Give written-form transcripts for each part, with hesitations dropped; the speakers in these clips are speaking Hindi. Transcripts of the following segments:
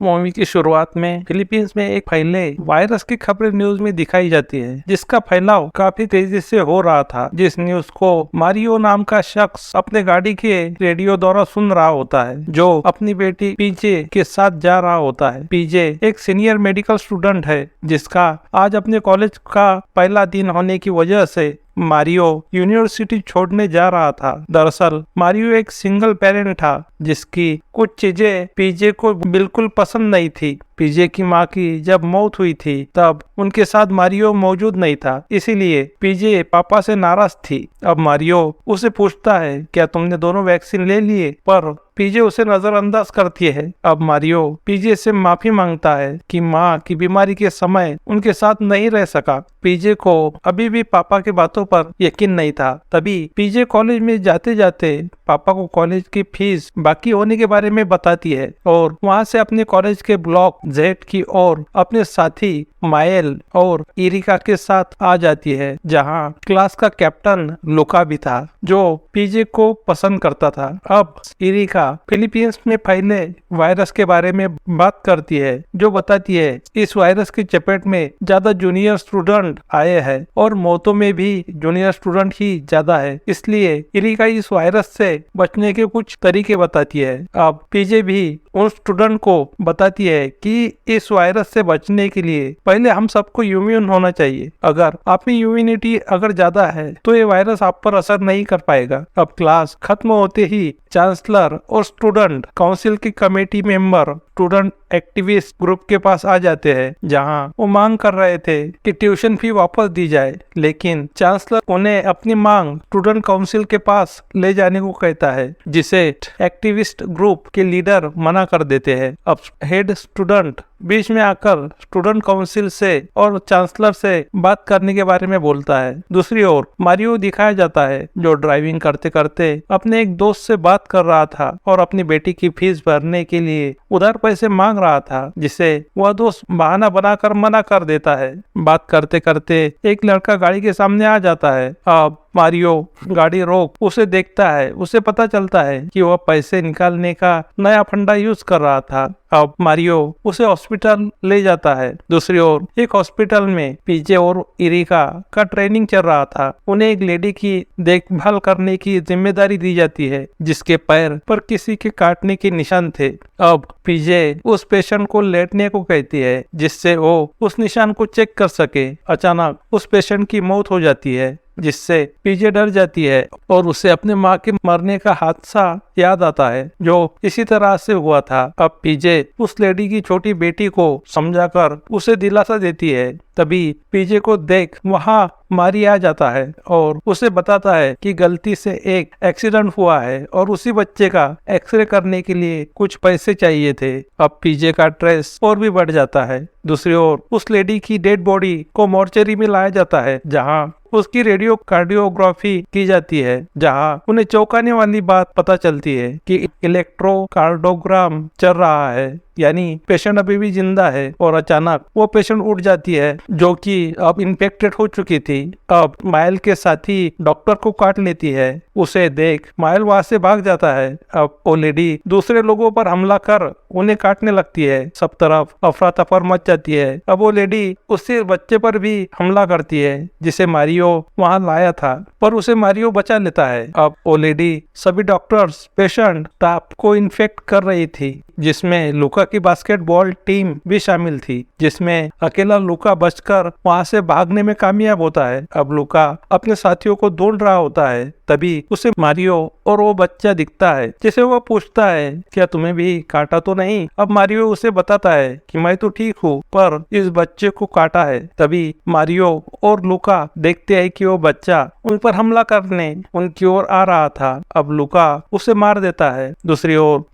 मूवी की शुरुआत में फिलीपींस में एक फैले वायरस की खबरें न्यूज में दिखाई जाती है, जिसका फैलाव काफी तेजी से हो रहा था। जिस न्यूज को मारियो नाम का शख्स अपने गाड़ी के रेडियो द्वारा सुन रहा होता है, जो अपनी बेटी पीजे के साथ जा रहा होता है। पीजे एक सीनियर मेडिकल स्टूडेंट है, जिसका आज अपने कॉलेज का पहला दिन होने की वजह से मारियो यूनिवर्सिटी छोड़ने जा रहा था। दरअसल मारियो एक सिंगल पेरेंट था, जिसकी कुछ चीजें पीजे को बिल्कुल पसंद नहीं थी। पीजे की माँ की जब मौत हुई थी, तब उनके साथ मारियो मौजूद नहीं था, इसीलिए पीजे पापा से नाराज थी। अब मारियो उसे पूछता है, क्या तुमने दोनों वैक्सीन ले लिए? पर पीजे उसे नजरअंदाज करती है। अब मारियो पीजे से माफी मांगता है कि माँ की बीमारी के समय उनके साथ नहीं रह सका। पीजे को अभी भी पापा की बातों पर यकीन नहीं था। तभी पीजे कॉलेज में जाते जाते पापा को कॉलेज की फीस बाकी होने के बारे में बताती है और वहाँ से अपने कॉलेज के ब्लॉक जेड की ओर अपने साथी माइल और इरिका के साथ आ जाती है, जहाँ क्लास का कैप्टन लुका भी था, जो पीजे को पसंद करता था। अब इरिका फिलीपींस में फैले वायरस के बारे में बात करती है, जो बताती है इस वायरस की चपेट में ज्यादा जूनियर स्टूडेंट आए हैं और मौतों में भी जूनियर स्टूडेंट ही ज्यादा है, इसलिए इरिका इस वायरस से बचने के कुछ तरीके बताती है। अब पीजे भी उन स्टूडेंट को बताती है कि इस वायरस से बचने के लिए पहले हम सबको इम्यून होना चाहिए। अगर आप में इम्यूनिटी अगर ज्यादा है तो ये वायरस आप पर असर नहीं कर पाएगा। अब क्लास खत्म होते ही चांसलर और स्टूडेंट काउंसिल की committee member student activist group के पास आ जाते हैं, जहां वो मांग कर रहे थे कि ट्यूशन फी वापस दी जाए, लेकिन चांसलर उन्हें अपनी मांग स्टूडेंट काउंसिल के पास ले जाने को कहता है, जिसे एक्टिविस्ट ग्रुप के लीडर मना कर देते हैं। अब हेड स्टूडेंट बीच में आकर स्टूडेंट काउंसिल से और चांसलर से बात करने के बारे में बोलता है। दूसरी ओर मारियो दिखाया जाता है, जो ड्राइविंग करते करते अपने एक दोस्त से बात कर रहा था और अपनी बेटी की फीस भरने के लिए उधार पैसे मांग रहा था, जिसे वह दोस्त बहाना बनाकर मना कर देता है। बात करते करते एक लड़का गाड़ी के सामने आ जाता है। अब मारियो गाड़ी रोक उसे देखता है। उसे पता चलता है कि वह पैसे निकालने का नया फंडा यूज कर रहा था। अब मारियो उसे हॉस्पिटल ले जाता है। दूसरी ओर एक हॉस्पिटल में पीजे और इरिका का ट्रेनिंग चल रहा था। उन्हें एक लेडी की देखभाल करने की जिम्मेदारी दी जाती है, जिसके पैर पर किसी के काटने के निशान थे। अब पीजे उस पेशेंट को लेटने को कहती है, जिससे वो उस निशान को चेक कर सके। अचानक उस पेशेंट की मौत हो जाती है, जिससे पीजे डर जाती है और उसे अपने माँ के मरने का हादसा याद आता है, जो इसी तरह से हुआ था। अब पीजे उस लेडी की छोटी बेटी को समझाकर उसे दिलासा देती है। तभी पीजे को देख वहाँ मारी आ जाता है और उसे बताता है कि गलती से एक एक्सीडेंट हुआ है और उसी बच्चे का एक्सरे करने के लिए कुछ पैसे चाहिए थे। अब पीजे का स्ट्रेस और भी बढ़ जाता है। दूसरी ओर उस लेडी की डेड बॉडी को मोर्चरी में लाया जाता है, जहाँ उसकी रेडियो कार्डियोग्राफी की जाती है, जहाँ उन्हें चौंकाने वाली बात पता चलती है कि इलेक्ट्रोकार्डियोग्राम चल रहा है, यानी पेशेंट अभी भी जिंदा है। और अचानक वो पेशेंट उठ जाती है, जो कि अब इन्फेक्टेड हो चुकी थी। अब माइल के साथी डॉक्टर को काट लेती है। उसे देख माइल वहां से भाग जाता है। अब वो लेडी दूसरे लोगों पर हमला कर उन्हें काटने लगती है। सब तरफ अफरा तफर मच जाती है। अब वो लेडी उसी बच्चे पर भी हमला करती है, जिसे मारियो वहां लाया था, पर उसे मारियो बचा लेता है। अब वो लेडी सभी डॉक्टर्स पेशेंट स्टाफ को इन्फेक्ट कर रही थी, जिसमें लुका की बास्केटबॉल टीम भी शामिल थी, जिसमें अकेला लुका बचकर वहां से भागने में कामयाब होता है। अब लुका अपने साथियों को ढूंढ रहा होता है, तभी उसे मारियो और वो बच्चा दिखता है, जिसे वो पूछता है, क्या तुम्हें भी काटा तो नहीं? अब मारियो उसे बताता है कि मैं तो ठीक हूँ, पर इस बच्चे को काटा है। तभी मारियो और लुका देखते हैं कि वो बच्चा उन पर हमला करने उनकी ओर आ रहा था। अब लुका उसे मार देता है। दूसरी ओर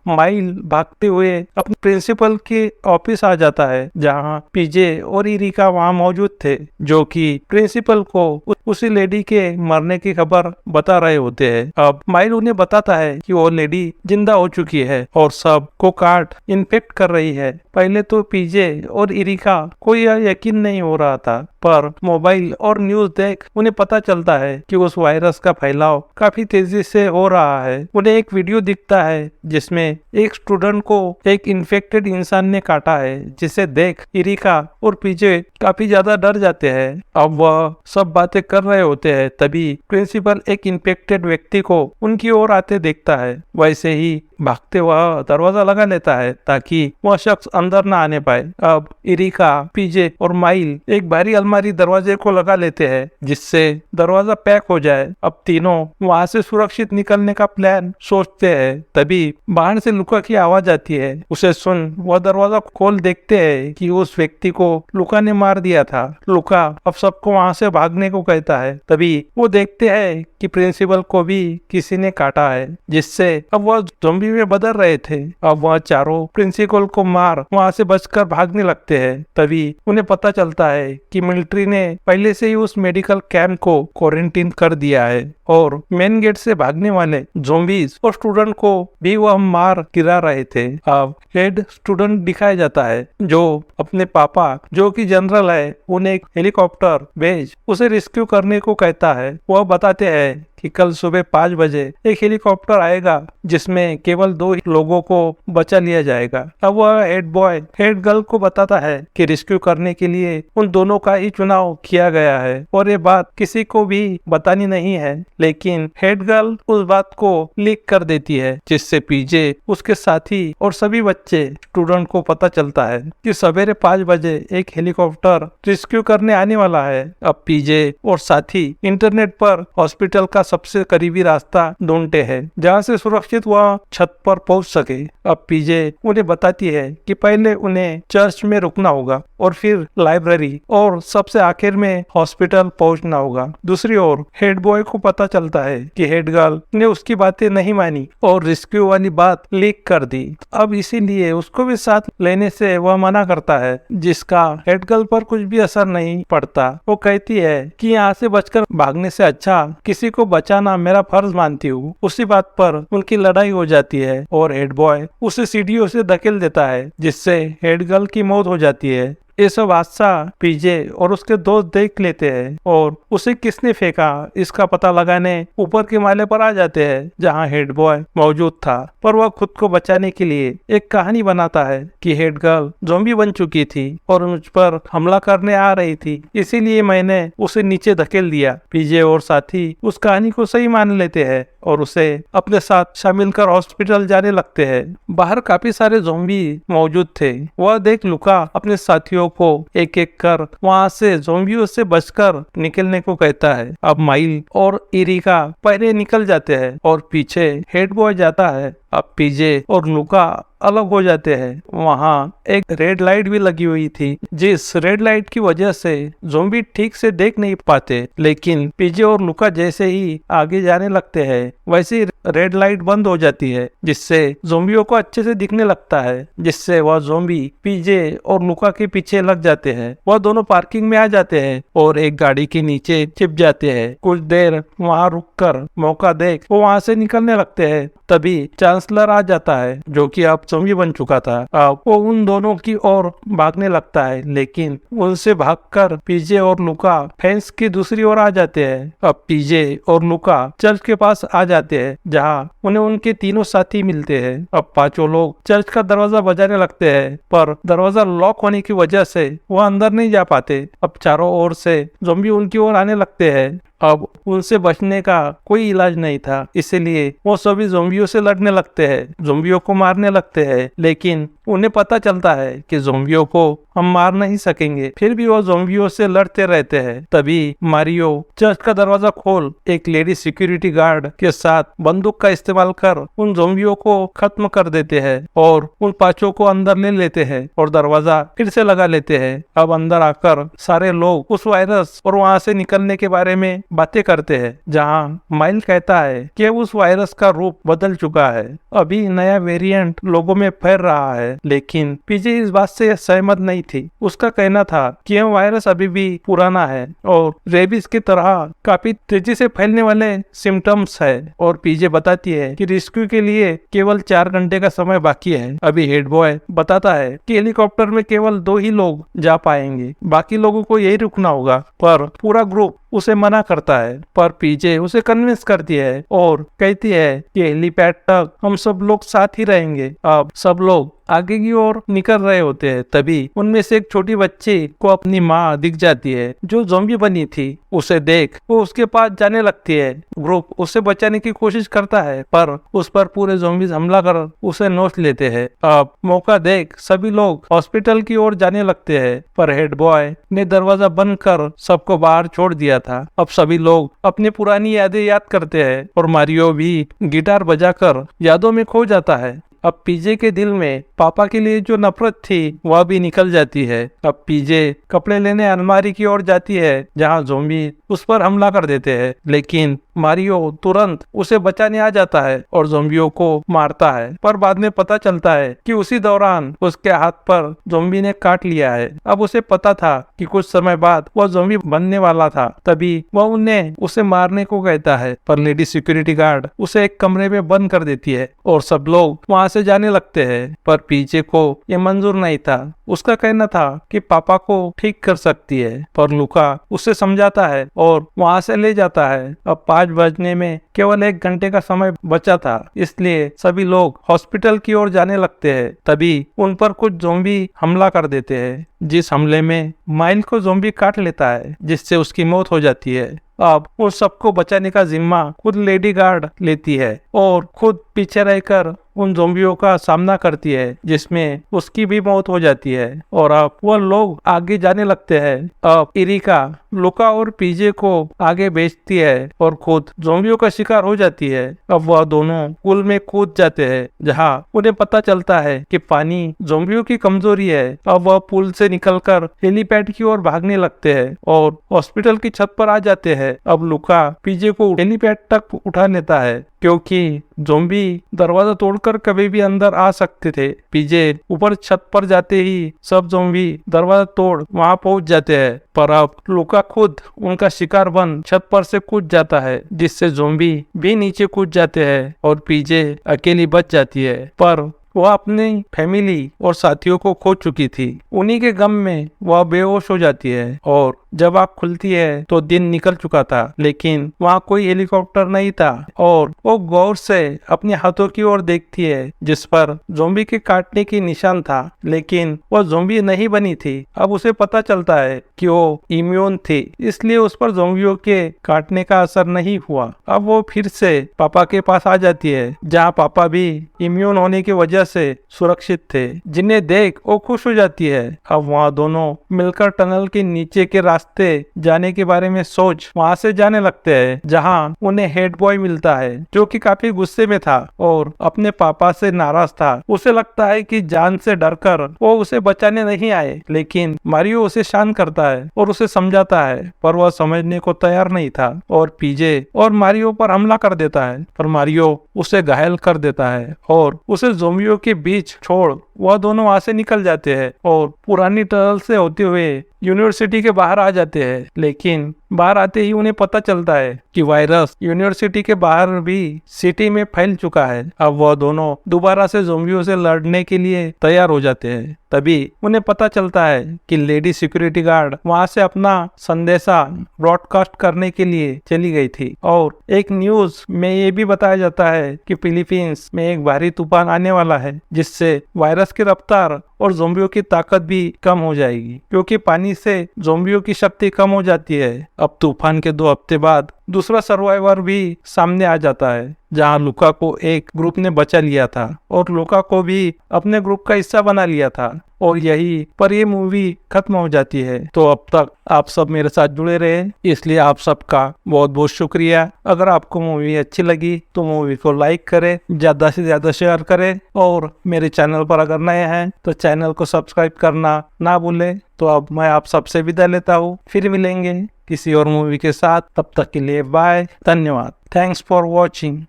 माइल भागते हुए अपने प्रिंसिपल के ऑफिस आ जाता है, जहां पीजे और इरिका वहां मौजूद थे, जो कि प्रिंसिपल को उसी लेडी के मरने की खबर बता रहे होते हैं। अब माइल उन्हें बताता है कि वो लेडी जिंदा हो चुकी है और सब को काट इन्फेक्ट कर रही है। पहले तो पीजे और इरिका को यह यकीन नहीं हो रहा था, पर मोबाइल और न्यूज देख उन्हें पता चलता है कि उस वायरस का फैलाव काफी तेजी से हो रहा है। उन्हें एक वीडियो दिखता है जिसमें एक स्टूडेंट को एक इन्फेक्टेड इंसान ने काटा है, जिसे देख इरिका और पीजे काफी ज्यादा डर जाते हैं। अब वह सब बातें कर रहे होते हैं, तभी प्रिंसिपल एक इन्फेक्टेड व्यक्ति को उनकी ओर आते देखता है। वैसे ही भागते वह दरवाजा लगा लेता है ताकि वह शख्स अंदर न आने पाए। अब इरिका, पीजे और माइल एक भारी अलमारी दरवाजे को लगा लेते हैं जिससे दरवाजा पैक हो जाए। अब तीनों वहां से सुरक्षित निकलने का प्लान सोचते हैं, तभी बाहर से लुका की आवाज आती है। उसे सुन वह दरवाजा खोल देखते हैं कि उस व्यक्ति को लुका ने मार दिया था। लुका अब सबको वहां से भागने को कहता है, तभी वो देखते हैं कि प्रिंसिपल को भी किसी ने काटा है, जिससे अब वह ज़ॉम्बी में बदल रहे थे। अब वह चारों प्रिंसिपल को मार वहां से बचकर भागने लगते हैं। तभी उन्हें पता चलता है कि मिलिट्री ने पहले से ही उस मेडिकल कैंप को क्वारंटीन कर दिया है और मेन गेट से भागने वाले ज़ॉम्बीज और स्टूडेंट को भी वह मार गिरा रहे थे। अब हेड स्टूडेंट दिखाया जाता है जो अपने पापा, जो कि जनरल है, उन्हें एक हेलीकॉप्टर भेज उसे रेस्क्यू करने को कहता है। वह बताते हैं कि कल सुबह 5 बजे एक हेलीकॉप्टर आएगा जिसमें केवल 2 लोगों को बचा लिया जाएगा। अब वह हेड बॉय हेड गर्ल को बताता है कि रेस्क्यू करने के लिए उन दोनों का ही चुनाव किया गया है और ये बात किसी को भी बतानी नहीं है। लेकिन हेड गर्ल उस बात को लीक कर देती है, जिससे पीजे, उसके साथी और सभी बच्चे स्टूडेंट को पता चलता है कि सवेरे 5 बजे एक हेलीकॉप्टर रेस्क्यू करने आने वाला है। अब पीजे और साथी इंटरनेट पर हॉस्पिटल का सबसे करीबी रास्ता ढूंढते हैं जहां से सुरक्षित वह छत पर पहुंच सके। अब पीजे उन्हें बताती है कि पहले उन्हें चर्च में रुकना होगा और फिर लाइब्रेरी और सबसे आखिर में हॉस्पिटल पहुंचना होगा। दूसरी ओर हेड बॉय को पता चलता है कि हेड गर्ल ने उसकी बातें नहीं मानी और रेस्क्यू वाली बात लीक कर दी। अब इसीलिए उसको भी साथ लेने से वह मना करता है, जिसका हेड गर्ल पर कुछ भी असर नहीं पड़ता। वो कहती है कि यहाँ से बचकर भागने से अच्छा किसी को बचाना मेरा फर्ज मानती हूँ। उसी बात पर उनकी लड़ाई हो जाती है और हेड बॉय उसे सीढ़ियों से धकेल देता है, जिससे हेड गर्ल की मौत हो जाती है। ये सब हादसा पीजे और उसके दोस्त देख लेते हैं और उसे किसने फेंका इसका पता लगाने ऊपर के माले पर आ जाते हैं जहां हेड बॉय मौजूद था। पर वह खुद को बचाने के लिए एक कहानी बनाता है कि हेड गर्ल ज़ॉम्बी बन चुकी थी और मुझ पर हमला करने आ रही थी, इसीलिए मैंने उसे नीचे धकेल दिया। पीजे और साथी उस कहानी को सही मान लेते हैं और उसे अपने साथ शामिल कर हॉस्पिटल जाने लगते हैं। बाहर काफी सारे ज़ॉम्बी मौजूद थे। वह देख लुका अपने साथियों को एक एक कर वहां से ज़ॉम्बियों से बचकर निकलने को कहता है। अब माइल और इरिका पहले निकल जाते हैं और पीछे हेड बॉय जाता है। अब पीजे और लुका अलग हो जाते हैं। वहाँ एक रेड लाइट भी लगी हुई थी, जिस रेड लाइट की वजह से ज़ॉम्बी ठीक से देख नहीं पाते। लेकिन पीजे और लुका जैसे ही आगे जाने लगते हैं वैसे ही रेड लाइट बंद हो जाती है, जिससे ज़ॉम्बियों को अच्छे से दिखने लगता है, जिससे वह ज़ॉम्बी पीजे और लुका के पीछे लग जाते हैं। वह दोनों पार्किंग में आ जाते हैं और एक गाड़ी के नीचे छिप जाते हैं। कुछ देर वहाँ रुककर मौका देख वो वहाँ से निकलने लगते हैं। तभी चांसलर आ जाता है जो कि अब ज़ॉम्बी बन चुका था। वो उन दोनों की ओर भागने लगता है, लेकिन उनसे भागकर पीजे और लुका फेंस की दूसरी ओर आ जाते हैं। अब पीजे और लुका चर्च के पास आ जाते हैं जहां उन्हें उनके तीनों साथी मिलते हैं। अब पांचों लोग चर्च का दरवाजा बजाने लगते हैं, पर दरवाजा लॉक होने की वजह से वो अंदर नहीं जा पाते। अब चारों ओर से ज़ॉम्बी उनकी ओर आने लगते हैं। अब उनसे बचने का कोई इलाज नहीं था, इसलिए वो सभी ज़ॉम्बियों से लड़ने लगते हैं, ज़ॉम्बियों को मारने लगते हैं। लेकिन उन्हें पता चलता है कि ज़ॉम्बियों को हम मार नहीं सकेंगे, फिर भी वो ज़ॉम्बियों से लड़ते रहते हैं। तभी मारियो चर्च का दरवाजा खोल एक लेडी सिक्योरिटी गार्ड के साथ बंदूक का इस्तेमाल कर उन ज़ॉम्बियों को खत्म कर देते हैं और उन पांचों को अंदर ले लेते हैं और दरवाजा फिर से लगा लेते हैं। अब अंदर आकर सारे लोग उस वायरस और वहाँ से निकलने के बारे में बातें करते हैं, जहां माइल कहता है कि उस वायरस का रूप बदल चुका है, अभी नया वेरिएंट लोगों में फैल रहा है है, लेकिन पीजे इस बात से सहमत नहीं थी। उसका कहना था कि यह वायरस अभी भी पुराना है और रेबीज की तरह काफी तेजी से फैलने वाले सिम्टम्स है। और पीजे बताती है कि रेस्क्यू के लिए केवल 4 घंटे का समय बाकी है। अभी हेड बॉय बताता है कि हेलीकॉप्टर में केवल 2 ही लोग जा पाएंगे, बाकी लोगों को यही रुकना होगा, पर पूरा ग्रुप उसे मना करता है। पर पीजे उसे कन्विंस करती है और कहती है कि हेलीपैड तक हम सब लोग साथ ही रहेंगे। अब सब लोग आगे की ओर निकल रहे होते हैं, तभी उनमें से एक छोटी बच्ची को अपनी माँ दिख जाती है जो ज़ॉम्बी बनी थी। उसे देख वो उसके पास जाने लगती है। ग्रुप उसे बचाने की कोशिश करता है, पर उस पर पूरे ज़ॉम्बीज हमला कर उसे नोच लेते हैं। अब मौका देख सभी लोग हॉस्पिटल की ओर जाने लगते हैं, पर हेड बॉय ने दरवाजा बंद कर सबको बाहर छोड़ दिया था। अब सभी लोग अपनी पुरानी यादें याद करते हैं और मारियो भी गिटार बजाकर यादों में खो जाता है। अब पीजे के दिल में पापा के लिए जो नफरत थी वह भी निकल जाती है। अब पीजे कपड़े लेने अलमारी की ओर जाती है जहां ज़ॉम्बी उस पर हमला कर देते हैं, लेकिन मारियो तुरंत उसे बचाने आ जाता है और ज़ॉम्बियों को मारता है। पर बाद में पता चलता है कि उसी दौरान उसके हाथ पर ज़ॉम्बी ने काट लिया है। अब उसे पता था कि कुछ समय बाद वह ज़ॉम्बी बनने वाला था, तभी वह उन्हें उसे मारने को कहता है। पर लेडी सिक्योरिटी गार्ड उसे एक कमरे में बंद कर देती है और सब लोग वहां से जाने लगते हैं। पर पीजे को यह मंजूर नहीं था। उसका कहना था कि पापा को ठीक कर सकती है, पर लुका उसे समझाता है और वहां से ले जाता है। अब 5 बजने में केवल 1 घंटे का समय बचा था, इसलिए सभी लोग हॉस्पिटल की ओर जाने लगते हैं। तभी उन पर कुछ ज़ॉम्बी हमला कर देते हैं, जिस हमले में माइल को ज़ॉम्बी काट लेता है, जिससे उसकी मौत हो जाती है। अब उन सबको बचाने का जिम्मा खुद लेडी गार्ड लेती है और खुद पीछे रहकर उन ज़ॉम्बियों का सामना करती है, जिसमें उसकी भी मौत हो जाती है। और अब वह लोग आगे जाने लगते हैं। अब इरिका लुका और पीजे को आगे भेजती है और खुद ज़ॉम्बियों का शिकार हो जाती है। अब वह दोनों पुल में कूद जाते हैं, जहां उन्हें पता चलता है कि पानी ज़ॉम्बियों की कमजोरी है। अब वह पुल से निकलकर हेलीपैड की ओर भागने लगते हैं और हॉस्पिटल की छत पर आ जाते हैं। अब लुका पीजे को हेलीपैड तक उठा लेता है, क्योंकि ज़ॉम्बी दरवाजा तोड़कर कभी भी अंदर आ सकते थे। पीजे ऊपर छत पर जाते ही सब ज़ॉम्बी दरवाजा तोड़ वहां पहुंच जाते हैं, पर अब लुका खुद उनका शिकार बन छत पर से कूद जाता है, जिससे ज़ॉम्बी भी नीचे कूद जाते हैं और पीजे अकेली बच जाती है। पर वह अपनी फैमिली और साथियों को खो चुकी थी। उन्हीं के गम में वह बेहोश हो जाती है और जब आँख खुलती है तो दिन निकल चुका था, लेकिन वहाँ कोई हेलीकॉप्टर नहीं था। और वो गौर से अपने हाथों की ओर देखती है, जिस पर ज़ॉम्बी के काटने की निशान था, लेकिन वह ज़ॉम्बी नहीं बनी थी। अब उसे पता चलता है कि वो इम्यून थी, इसलिए उस पर ज़ॉम्बियों के काटने का असर नहीं हुआ। अब वो फिर से पापा के पास आ जाती है, जहाँ पापा भी इम्यून होने की वजह से सुरक्षित थे, जिन्हें देख वो खुश हो जाती है। अब वहाँ दोनों मिलकर टनल के नीचे के रास्ते जाने के बारे में सोच वहाँ से जाने लगते हैं, जहाँ उन्हें हेड बॉय मिलता है, जो कि काफी गुस्से में था और अपने पापा से नाराज था। उसे लगता है कि जान से डरकर वो उसे बचाने नहीं आए, लेकिन मारियो उसे शांत करता है और उसे समझाता है, पर वह समझने को तैयार नहीं था और पीजे और मारियो पर हमला कर देता है। पर मारियो उसे घायल कर देता है और उसे ज़ॉम्बियों के बीच छोड़ वह दोनों वहां से निकल जाते हैं और पुरानी टनल से होते हुए यूनिवर्सिटी के बाहर आ जाते हैं। लेकिन बाहर आते ही उन्हें पता चलता है कि वायरस यूनिवर्सिटी के बाहर भी सिटी में फैल चुका है। अब वह दोनों दोबारा से ज़ॉम्बियों से लड़ने के लिए तैयार हो जाते हैं। तभी उन्हें पता चलता है कि लेडी सिक्योरिटी गार्ड वहां से अपना संदेशा ब्रॉडकास्ट करने के लिए चली गई थी। और एक न्यूज में ये भी बताया जाता है कि फिलीपींस में एक भारी तूफान आने वाला है, जिससे वायरस की रफ्तार और ज़ॉम्बियों की ताकत भी कम हो जाएगी, क्योंकि पानी से ज़ॉम्बियों की शक्ति कम हो जाती है। अब तूफान के 2 हफ्ते बाद दूसरा सर्वाइवर भी सामने आ जाता है, जहां लुका को एक ग्रुप ने बचा लिया था और लुका को भी अपने ग्रुप का हिस्सा बना लिया था। और यही पर ये मूवी खत्म हो जाती है। तो अब तक आप सब मेरे साथ जुड़े रहे, इसलिए आप सबका बहुत बहुत शुक्रिया। अगर आपको मूवी अच्छी लगी तो मूवी को लाइक करें, ज्यादा से ज्यादा शेयर करें और मेरे चैनल पर अगर नए हैं तो चैनल को सब्सक्राइब करना ना भूलें। तो अब मैं आप सबसे विदा लेता हूँ, फिर मिलेंगे किसी और मूवी के साथ। तब तक के लिए बाय, धन्यवाद। Thanks for watching.